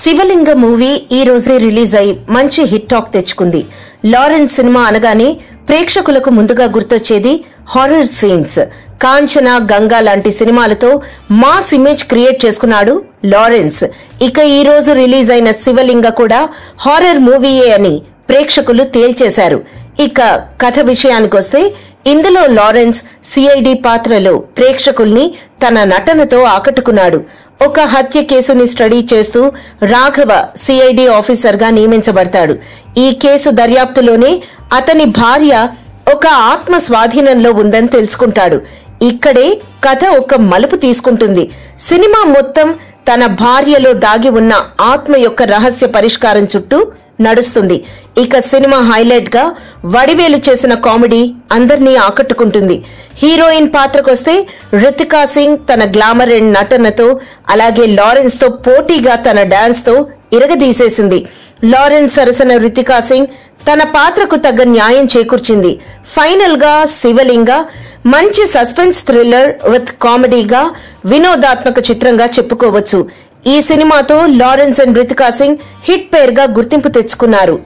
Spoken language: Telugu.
శివలింగ మూవీ ఈ రోజే రిలీజ్ అయి మంచి హిట్ టాక్ తెచ్చుకుంది. లారెన్స్ సినిమా అనగానే ప్రేక్షకులకు ముందుగా గుర్తొచ్చేది హారర్ సీన్స్. కాంచన, గంగా లాంటి సినిమాలతో మాస్ ఇమేజ్ క్రియేట్ చేసుకున్నాడు లారెన్స్. ఇక ఈ రోజు రిలీజ్ అయిన శివలింగ కూడా హారర్ మూవీయే అని ప్రేక్షకులు తేల్చేశారు. ఇక కథ విషయానికొస్తే ఇందులో లారెన్స్ సిఐడి పాత్రలో ప్రేక్షకుల్ని తన నటనతో ఆకట్టుకున్నాడు. ఒక హత్య కేసుని స్టడీ చేస్తూ రాఘవ సిఐడి ఆఫీసర్ గా నియమించబడతాడు. ఈ కేసు దర్యాప్తులోనే అతని భార్య ఒక ఆత్మ స్వాధీనంలో ఉందని తెలుసుకుంటాడు. ఇక్కడే కథ ఒక మలుపు తీసుకుంటుంది. సినిమా మొత్తం తన భార్యలో దాగి ఉన్న ఆత్మ యొక్క రహస్య పరిష్కారం చుట్టూ నడుస్తుంది. ఇక సినిమా హైలైట్ గా వడివేలు చేసిన కామెడీ అందర్నీ ఆకట్టుకుంటుంది. హీరోయిన్ పాత్రకొస్తే రితికా సింగ్ తన గ్లామర్ అండ్ నటనతో, అలాగే లారెన్స్ తో పోటీగా తన డాన్స్ తో ఇరగదీసేసింది. లారెన్స్ సరసన రితికా సింగ్ తన పాత్రకు తగ్గ న్యాయం చేకూర్చింది. ఫైనల్ గా శివలింగ మంచి సస్పెన్స్ థ్రిల్లర్ విత్ కామెడీగా వినోదాత్మక చిత్రంగా చెప్పుకోవచ్చు. ఈ సినిమాతో Lawrence and Ritika Singh hit పేర్ గా గుర్తింపు తెచ్చుకున్నారు.